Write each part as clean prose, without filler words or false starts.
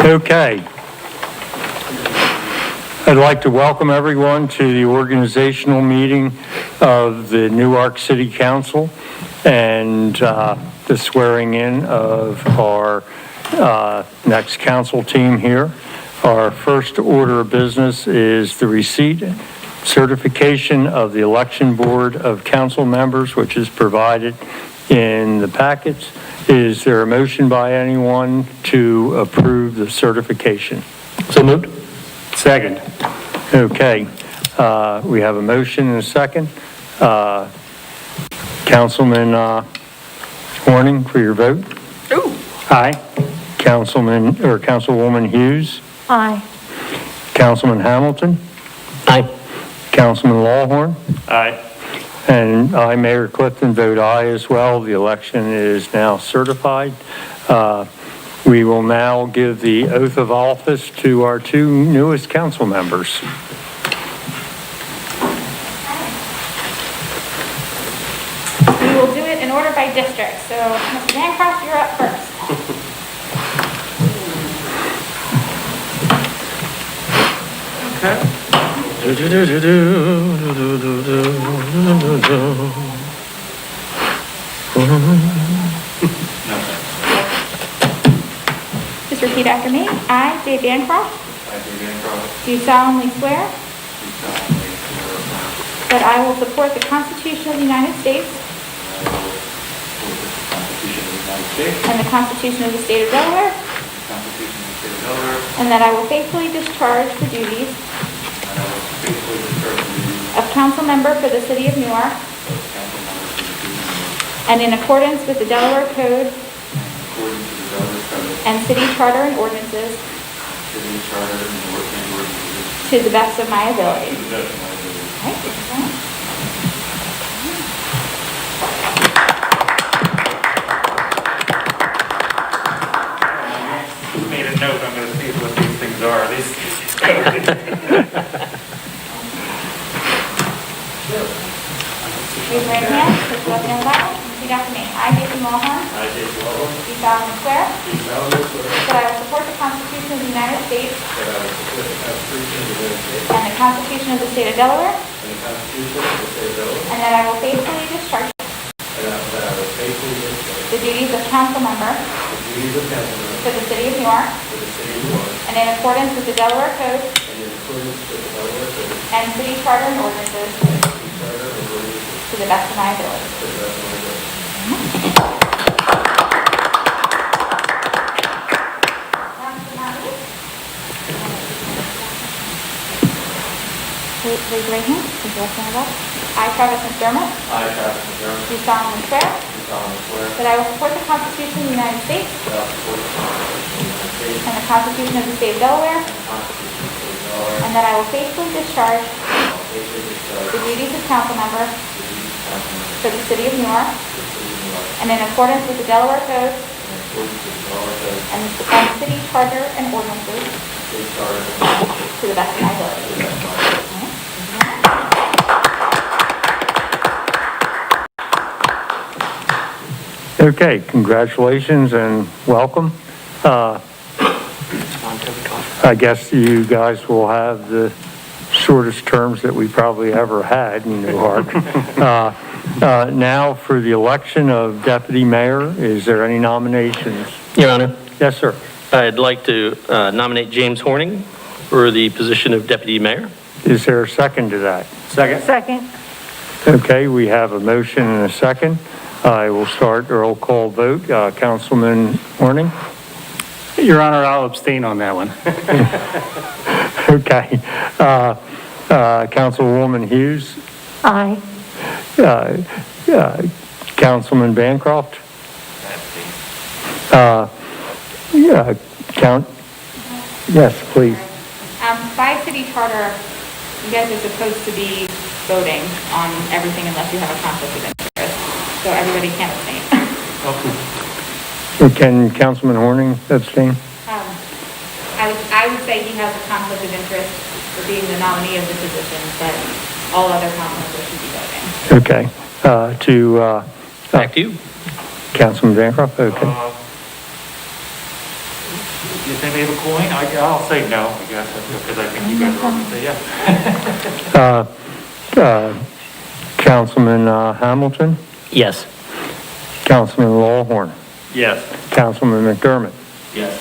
Okay. I'd like to welcome everyone to the organizational meeting of the Newark City Council and the swearing in of our next council team here. Our first order of business is the receipt certification of the election board of council members, which is provided in the packets. Is there a motion by anyone to approve the certification? So moved. Second. Okay. We have a motion and a second. Councilman Horning for your vote. Ooh. Aye. Councilman or Councilwoman Hughes. Aye. Councilman Hamilton. Aye. Councilman Lawhorn. Aye. And I, Mayor Clifton, vote aye as well. The election is now certified. We will now give the oath of office to our two newest council members. We will do it in order by district. So, Mr. Bancroft, you're up first. Okay. Just repeat after me. I, Dave Bancroft, do solemnly swear that I will support the Constitution of the United States and the Constitution of the State of Delaware, and that I will faithfully discharge the duties of council member for the City of Newark, and in accordance with the Delaware Code and City Charter and ordinances, to the best of my ability. Right, thank you very much. Made a note, I'm going to see what these things are. Raise your right hand, put your left hand on the Bible, and repeat after me. I, Jason Lawhorn, do solemnly swear that I will support the Constitution of the United States and the Constitution of the State of Delaware, and that I will faithfully discharge the duties of council member for the City of Newark, and in accordance with the Delaware Code and City Charter and ordinances, to the best of my ability. Raise your right hand, put your left hand above. I, Travis McDermott, do solemnly swear that I will support the Constitution of the United States and the Constitution of the State of Delaware, and that I will faithfully discharge the duties of council member for the City of Newark, and in accordance with the Delaware Code and the City Charter and ordinances, to the best of my ability. Okay, congratulations and welcome. I guess you guys will have the shortest terms that we probably ever had in Newark. Now for the election of deputy mayor, is there any nominations? Your Honor, Yes, sir. I'd like to nominate James Horning for the position of deputy mayor. Is there a second to that? Second. Okay, we have a motion and a second. I will start a roll call vote. Councilman Horning? Your Honor, I'll abstain on that one. Okay. Councilwoman Hughes? Aye. Councilman Bancroft? Yes, please. By city charter, you guys are supposed to be voting on everything unless you have a conflict of interest. So everybody can abstain. Can Councilman Horning abstain? I would say he has a conflict of interest for being the nominee of the position, but all other council members should be voting. Okay. Back to you. Councilman Bancroft? Okay. you think they have a coin? I'll say no, I guess, because I think you guys are all going to say yes. Councilman Hamilton, Yes. Councilman Lawhorn, Yes. Councilman McDermott. Yes.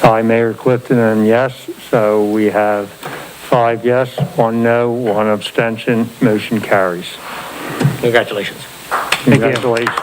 I, Mayor Clifton, and yes, so we have 5 yes, 1 no, 1 abstention, motion carries. Congratulations. Congratulations.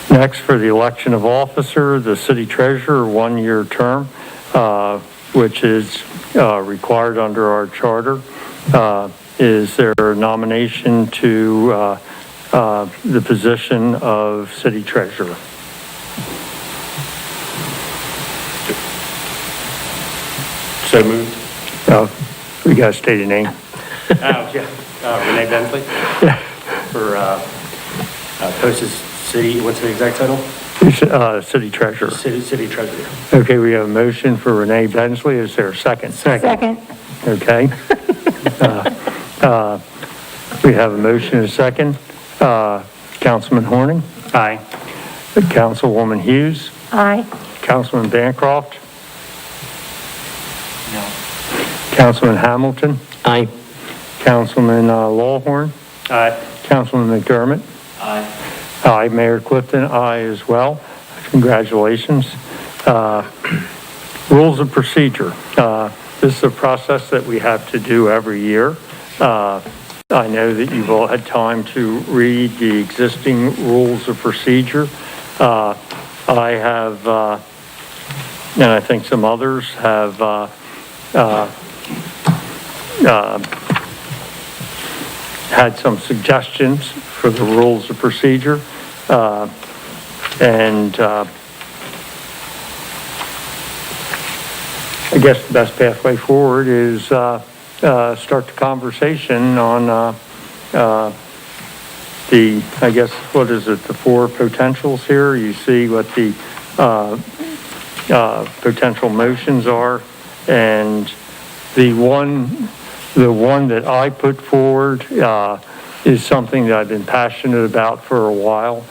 Next, for the election of officer, the city treasurer, 1-year term, which is required under our charter. Is there a nomination to the position of city treasurer? So moved. We got to state a name. Oh, yeah, Renee Bensley for Postage City, what's the exact title? City treasurer. City Treasurer. Okay, we have a motion for Renee Bensley. Is there a second? Second. Okay. We have a motion and a second. Councilman Horning, Aye. Councilwoman Hughes, Aye. Councilman Bancroft, No. Councilman Hamilton, Aye. Councilman Lawhorn, Aye. Councilman McDermott. Aye. Aye, Mayor Clifton, aye as well. Congratulations. Rules of procedure. This is a process that we have to do every year. I know that you've all had time to read the existing rules of procedure. I have, and I think some others have, had some suggestions for the rules of procedure. I guess the best pathway forward is start the conversation on the, I guess, what is it, the 4 potentials here? You see what the potential motions are, and the one that I put forward is something that I've been passionate about for a while.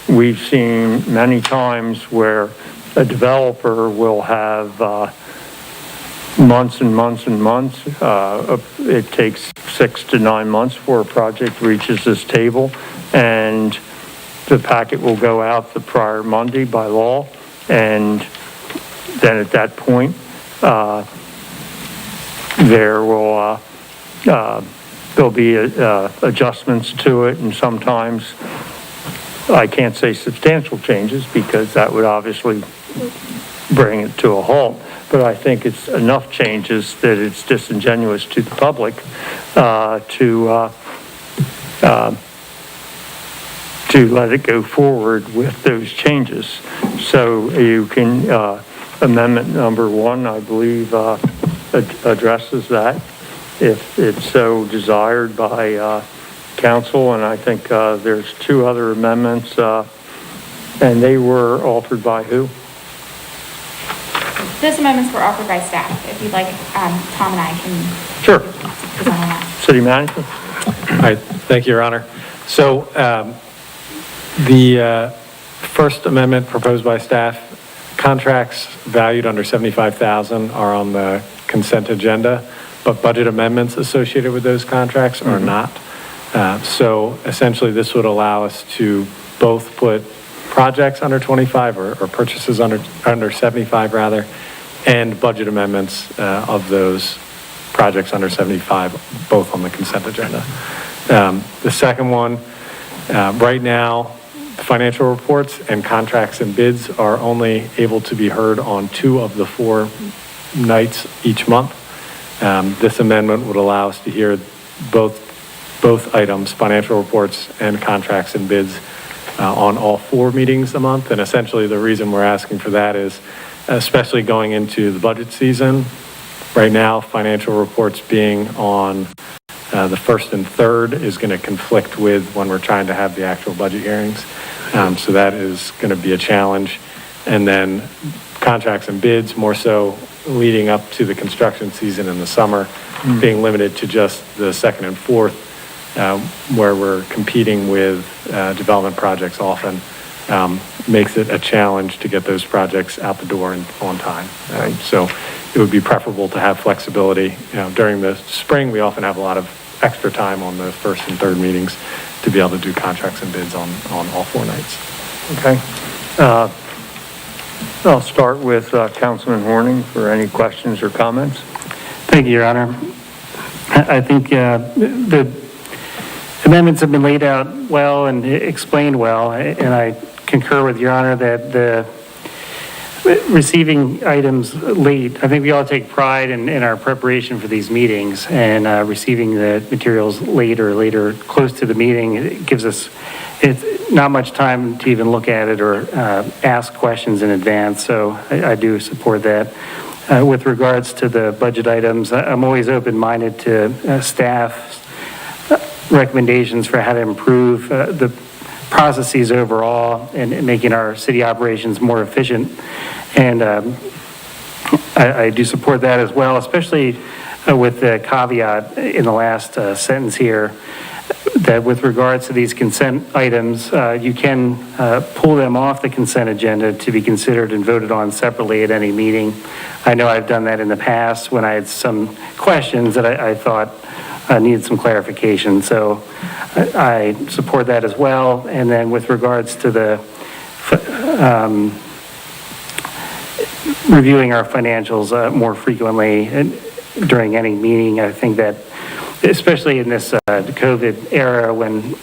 We've seen many times where a developer will have months and months and months. It takes 6 to 9 months before a project reaches this table, and the packet will go out the prior Monday by law, and then at that point, there'll be adjustments to it, and sometimes I can't say substantial changes because that would obviously bring it to a halt, but I think it's enough changes that it's disingenuous to the public to let it go forward with those changes. So you can, amendment number 1, I believe, addresses that if it's so desired by council, and I think there's 2 other amendments, and they were offered by who? Those amendments were offered by staff. If you'd like, Tom and I can Sure. present on that. City manager? All right, thank you, Your Honor. So the first amendment proposed by staff, contracts valued under $75,000 are on the consent agenda, but budget amendments associated with those contracts are not. So essentially, this would allow us to both put projects under 25 or purchases under 75 rather, and budget amendments of those projects under 75, both on the consent agenda. The second one, right now, financial reports and contracts and bids are only able to be heard on 2 of the 4 nights each month. This amendment would allow us to hear both items, financial reports and contracts and bids, on all 4 meetings a month. And essentially the reason we're asking for that is, especially going into the budget season, right now, financial reports being on the 1st and 3rd is going to conflict with when we're trying to have the actual budget hearings. So that is going to be a challenge. And then contracts and bids, more so leading up to the construction season in the summer, being limited to just the 2nd and 4th, where we're competing with development projects often. makes it a challenge to get those projects out the door and on time. So it would be preferable to have flexibility. During the spring, we often have a lot of extra time on the first and third meetings to be able to do contracts and bids on all 4 nights. Okay. I'll start with Councilman Horning for any questions or comments. Thank you, Your Honor. I think the amendments have been laid out well and explained well, and I concur with Your Honor that the receiving items late, I think we all take pride in our preparation for these meetings, and receiving the materials late or later close to the meeting, it gives us not much time to even look at it or ask questions in advance, so I do support that. With regards to the budget items, I'm always open-minded to staff's recommendations for how to improve the processes overall and making our city operations more efficient. And I do support that as well, especially with the caveat in the last sentence here, that with regards to these consent items, you can pull them off the consent agenda to be considered and voted on separately at any meeting. I know I've done that in the past when I had some questions that I thought needed some clarification. So I support that as well. And then with regards to the reviewing our financials more frequently during any meeting, I think that especially in this COVID era when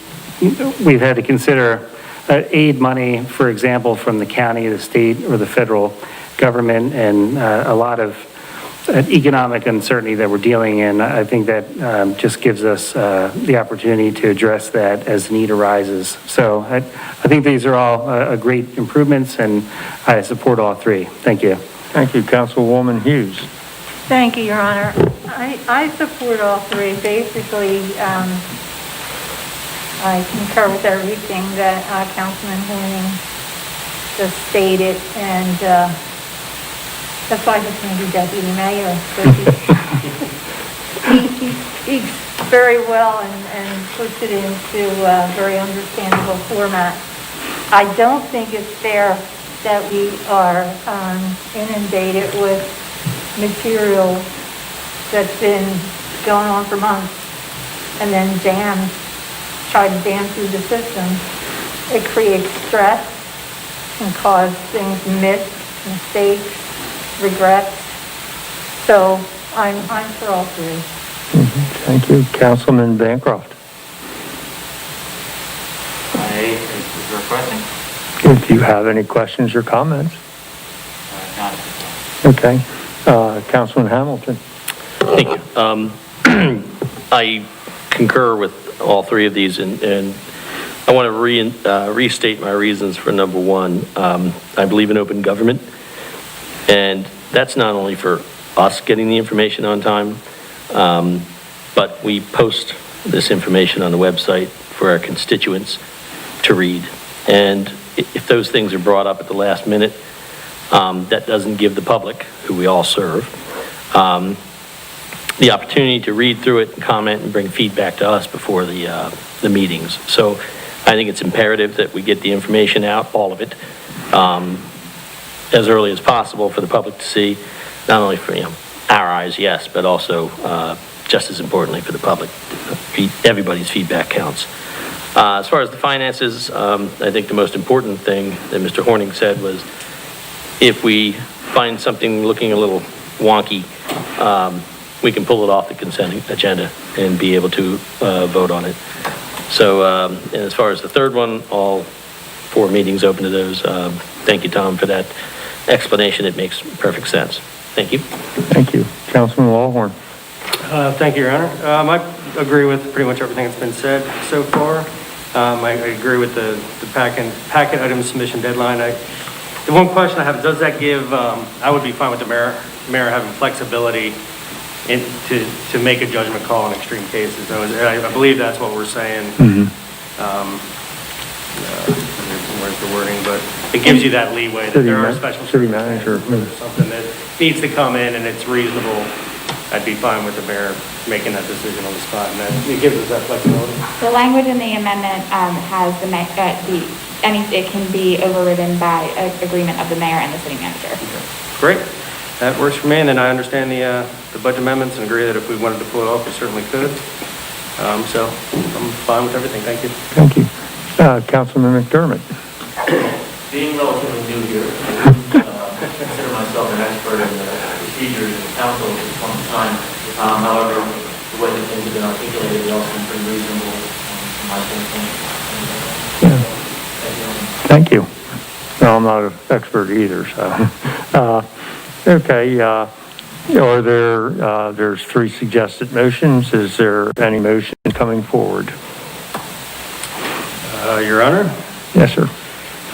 we've had to consider aid money, for example, from the county, the state, or the federal government, and a lot of economic uncertainty that we're dealing in. I think that just gives us the opportunity to address that as need arises. So I think these are all great improvements, and I support all 3. Thank you. Thank you, Councilwoman Hughes. Thank you, Your Honor. I support all 3. Basically, I concur with everything that Councilman Horning just stated, and that's why he's going to be deputy mayor. He speaks very well and puts it into a very understandable format. I don't think it's fair that we are inundated with material that's been going on for months and then try to jam through the system. It creates stress, can cause things missed, mistakes, regrets. So I'm for all 3. Thank you. Councilman Bancroft. Is there a question? If you have any questions or comments. Not. Okay. Councilman Hamilton. Thank you. I concur with all 3 of these, and I want to restate my reasons for number 1. I believe in open government, and that's not only for us getting the information on time, but we post this information on the website for our constituents to read. And if those things are brought up at the last minute, that doesn't give the public, who we all serve, the opportunity to read through it and comment and bring feedback to us before the meetings. So I think it's imperative that we get the information out, all of it, as early as possible for the public to see, not only for our eyes, yes, but also just as importantly for the public. Everybody's feedback counts. As far as the finances, I think the most important thing that Mr. Horning said was if we find something looking a little wonky, we can pull it off the consent agenda and be able to vote on it. So, and as far as the third one, all 4 meetings open to those. Thank you, Tom, for that explanation. It makes perfect sense. Thank you. Thank you. Councilman Wallhorn. Thank you, Your Honor. I agree with pretty much everything that's been said so far. I agree with the packet item submission deadline. The one question I have, does that give, I would be fine with the mayor having flexibility to make a judgment call in extreme cases. I believe that's what we're saying. Where's the wording, but it gives you that leeway that there are special city manager. circumstances where there's something that needs to come in and it's reasonable. I'd be fine with the mayor making that decision on the spot, and then it gives us that flexibility. The language in the amendment has it can be overridden by agreement of the mayor and the city manager. Great, that works for me, and then I understand the budget amendments and agree that if we wanted to pull it off, we certainly could. So I'm fine with everything, thank you. Thank you. Councilman McDermott. Being relatively new here, I wouldn't consider myself an expert in the procedures of the council at this point in time. However, the way that things have been articulated, they all seem pretty reasonable from my standpoint. Thank you. No, I'm not an expert either, so. Okay, are there's 3 suggested motions. Is there any motion coming forward? Your Honor, Yes, sir.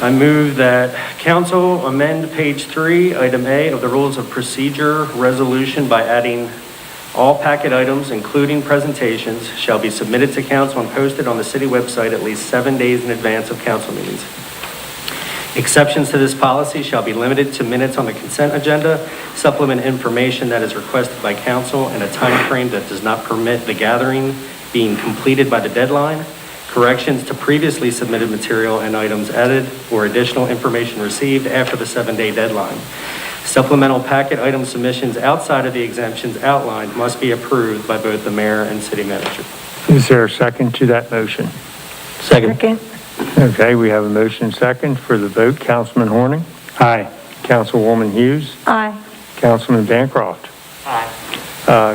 I move that council amend page 3, item A of the Rules of Procedure resolution by adding all packet items, including presentations, shall be submitted to council and posted on the city website at least 7 days in advance of council meetings. Exceptions to this policy shall be limited to minutes on the consent agenda, supplement information that is requested by council in a time frame that does not permit the gathering being completed by the deadline, corrections to previously submitted material and items added, or additional information received after the 7-day deadline. Supplemental packet item submissions outside of the exemptions outlined must be approved by both the mayor and city manager. Is there a second to that motion? Second. Okay, we have a motion second for the vote. Councilman Horning? Aye. Councilwoman Hughes? Aye. Councilman Bancroft? Aye.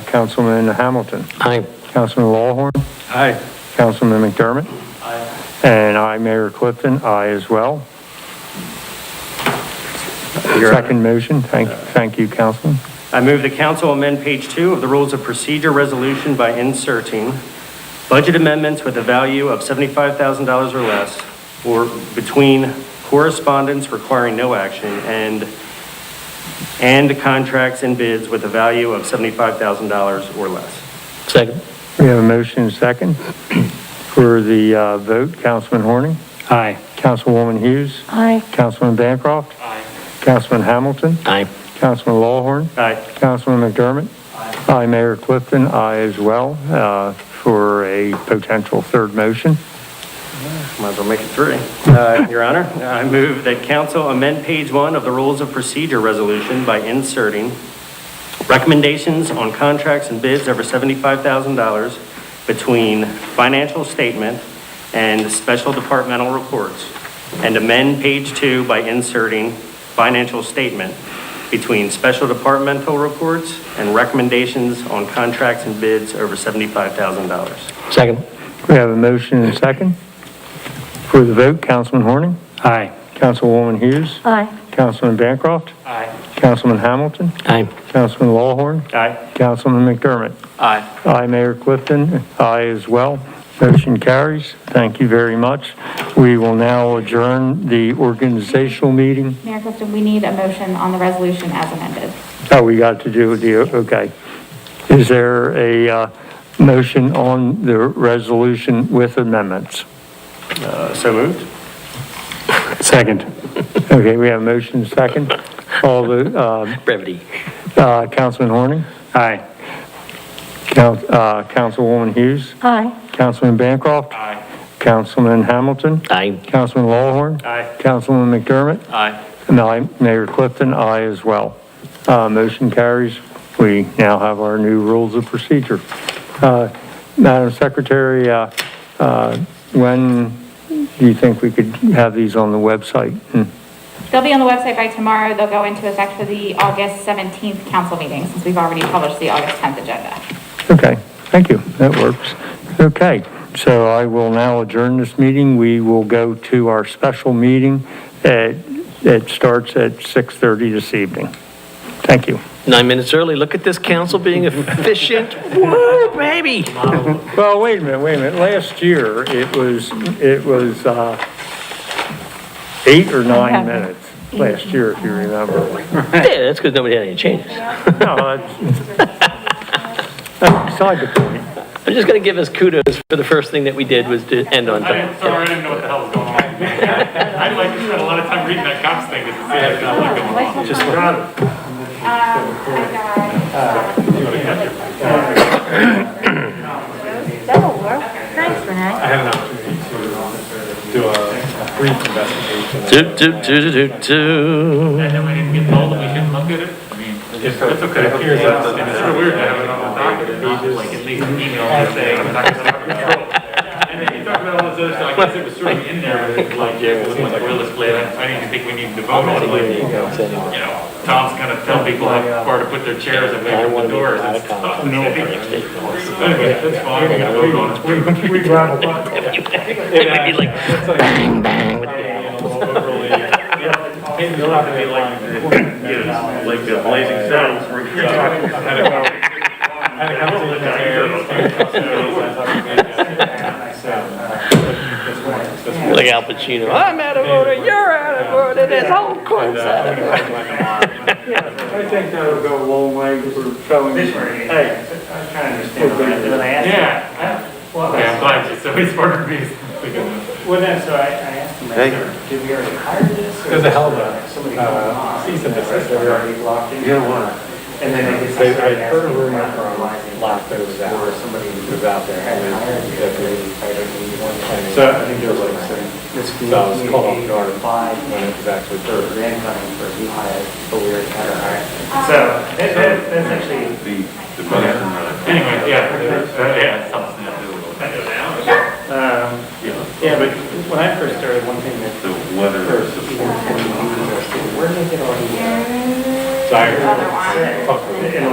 Councilman Hamilton? Aye. Councilman Lawhorn? Aye. Councilman McDermott? And I, Mayor Clifton, aye as well. Second motion. Thank you, Councilman. I move the council amend page 2 of the Rules of Procedure resolution by inserting budget amendments with a value of $75,000 or less, or between correspondence requiring no action and contracts and bids with a value of $75,000 or less. Second. We have a motion second for the vote. Councilman Horning? Aye. Councilwoman Hughes? Aye. Councilman Bancroft? Aye. Councilman Hamilton? Aye. Councilman Lawhorn? Aye. Councilman McDermott? Aye, Mayor Clifton, aye as well, for a potential third motion. Might as well make it 3. Your Honor, I move that council amend page 1 of the Rules of Procedure resolution by inserting recommendations on contracts and bids over $75,000 between financial statement and special departmental reports, and amend page 2 by inserting financial statement between special departmental reports and recommendations on contracts and bids over $75,000. Second. We have a motion and second. For the vote, Councilman Horning? Aye. Councilwoman Hughes? Aye. Councilman Bancroft? Aye. Councilman Hamilton? Aye. Councilman Lawhorn? Aye. Councilman McDermott? Aye. Aye, Mayor Clifton, aye as well. Motion carries. Thank you very much. We will now adjourn the organizational meeting. Mayor Clifton, we need a motion on the resolution as amended. Oh, we got to do the, okay. Is there a motion on the resolution with amendments? So moved. Second. Okay, we have a motion second. All the, Brevity. Councilman Horning? Aye. Councilwoman Hughes? Aye. Councilman Bancroft? Aye. Councilman Hamilton? Aye. Councilman Lawhorn? Aye. Councilman McDermott? Aye. And I, Mayor Clifton, aye as well. Motion carries. We now have our new rules of procedure. Madam Secretary, when do you think we could have these on the website? They'll be on the website by tomorrow. They'll go into effect for the August 17th council meeting, since we've already published the August 10th agenda. Okay, thank you. That works. Okay, so I will now adjourn this meeting. We will go to our special meeting. It starts at 6:30 this evening. Thank you. 9 minutes early. Look at this council being efficient. Woo, baby. Well, wait a minute. Last year, it was 8 or 9 minutes last year, if you remember. Yeah, that's because nobody had any changes. No, that's beside the point. I'm just going to give us kudos for the first thing that we did was to end on time. Sorry, I didn't know what the hell was going on. I'd like to spend a lot of time reading that cops thing to see what going on. I got That'll work. Thanks, Renee. I had an opportunity to do a brief investigation. And then we didn't get told that we shouldn't look at it? I mean, it's okay. It appears that, it's sort of weird to have it on the docket, and not like at least an email saying, we're not gonna have control. And then you talk about all this other stuff, I guess it was sort of in there, but it's like, yeah, it wasn't like boilerplate. I didn't even think we needed to vote on it, like, you know, Tom's gonna tell people how far to put their chairs away from the doors and stuff. Anyway, that's fine, we can vote on it. We gravel. It would be like, bang, bang. with the- You'll have to be like, like the blazing saddles. Like Al Pacino, I'm out of order, you're out of order, this whole court's out of order. I think that would go a long way for showing, hey, I kind of understand that. Yeah. Okay, I'm glad you, so he's part of me. Well, then, so I asked him, did we already hire this? There's a hell of a, Somebody cease and desist. They're already locked in? You don't want to. And then I guess. I heard a rumor from last that was out, Or somebody was out there. had and hired it- that they hired and So I think there was like some, so I was caught off guard Five when it was actually for true. grand coming for new hire, but we already had a hire. So that's actually. Anyway, yeah, yeah, something to do with Yeah, but when I first started, one thing that first, where did they get all the? So I Other one. talked to In a